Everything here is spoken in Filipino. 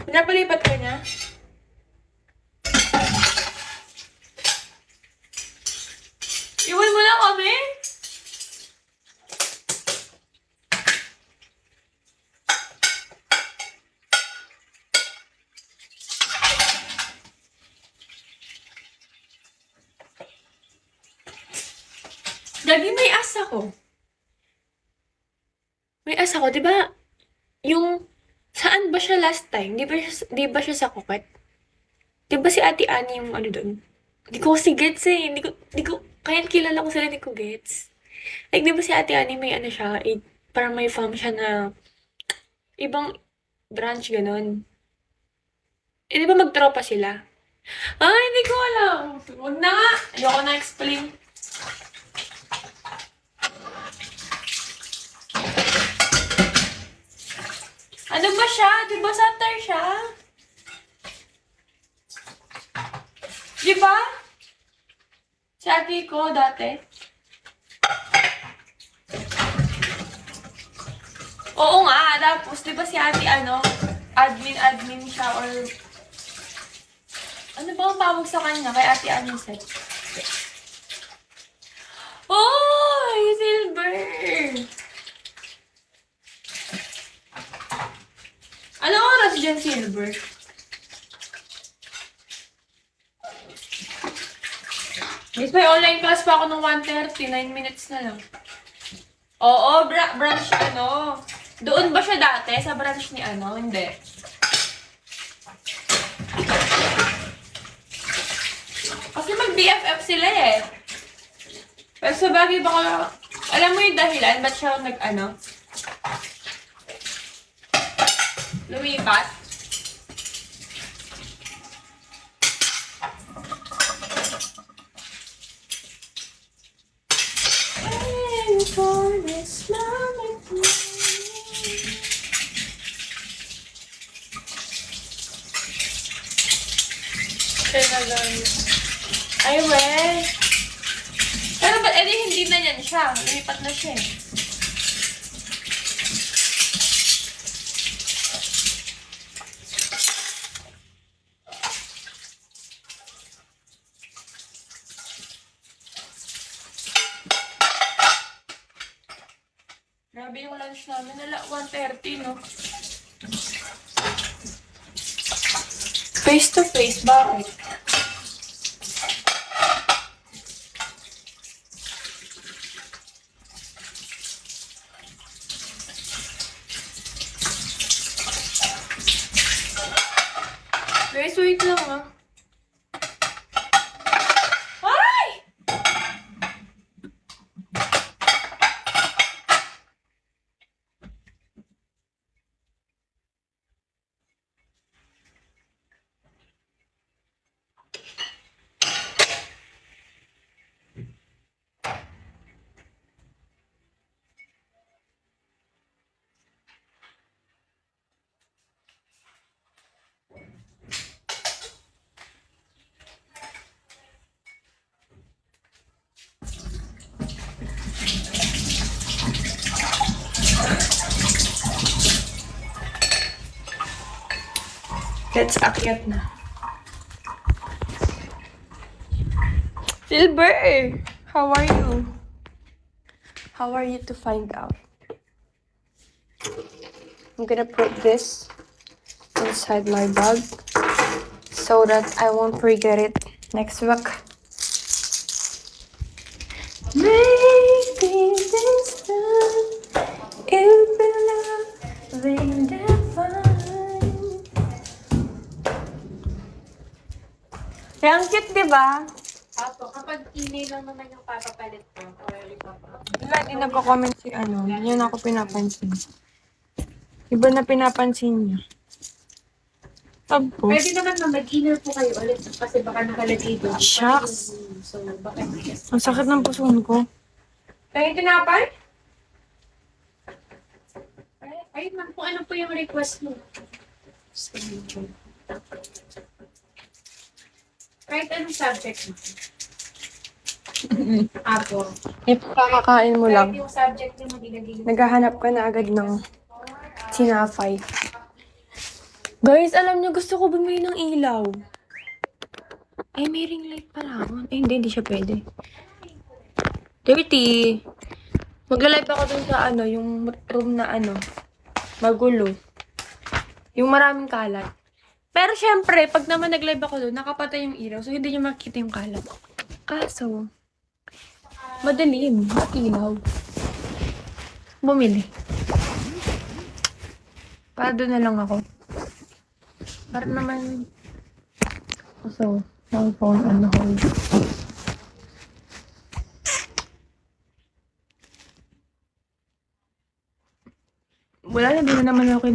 Pinapalipat ka niya? Iwan mo na kami? Gagi, may as ako. May as ako, di ba? Yung, saan ba siya last time? Di ba siya sa Kuwait? Di ba si Ate Annie yung ano doon? Di ko kasi gets eh. Kaya kilala ko sila, di ko gets. Like, di ba si Ate Annie may ano siya, parang may farm siya na ibang branch ganun. Eh, di ba magtropa sila? Ay, hindi ko alam. Huwag na nga. Ayoko na explain. Ano ba siya? Di ba satar siya? Di ba? Si ate ko dati. Oo nga, tapos di ba si ate admin siya or ano ba ang tawag sa kanya kay ate Anisette? Oh, Silver! Anong oras dyan, Silver? Guys, may online class pa ako ng 1:30. 9 minutes na lang. Oo, branch ano. Doon ba siya dati? Sa branch ni ano? Hindi. Kasi mag-BFF sila eh. Pero sa bagay baka, alam mo yung dahilan, ba't siya lumipat? Ay, we. Pero ba't hindi na yan siya? Lumipat na siya eh. Grabe yung lunch namin. 1:30, no? Face to face, bakit? Guys, wait lang ah. Ay! Let's akyat na. Silver! How are you? How are you to find out? I'm gonna put this inside my bag so that I won't forget it next week. Maybe this time it'll be loving divine. Kaya ang cute, di ba? Apo, kapag email lang naman yung papapalit ko, or Lagi nagko-comment si ano, hindi niya na ako pinapansin. Iba na pinapansin niya. Tapos, pwede naman na mag-email po kayo ulit kasi baka nakalagay doon. Shucks. So, baka ang sakit ng puson ko. Tayo tinapay? ay ma'am, kung ano po yung request mo. Kahit anong subject mo. Apo. Ipakakain mo Kahit lang. yung subject mo, ilagay mo. Naghahanap ka na agad ng sinapay. Guys, alam niyo, gusto ko bumili ng ilaw. Ay, may ring light pala ako. Ay, hindi siya pwede. Dirty. Magla-live ako dun sa yung room na magulo. Yung maraming kalat. Pero syempre, pag naman nag-live ako dun, nakapatay yung ilaw, so hindi niyo makikita yung kalat. Kaso, madilim, ilaw. Bumili. Para doon na lang ako. Para naman, so, cellphone on hold. Wala na, di na naman ako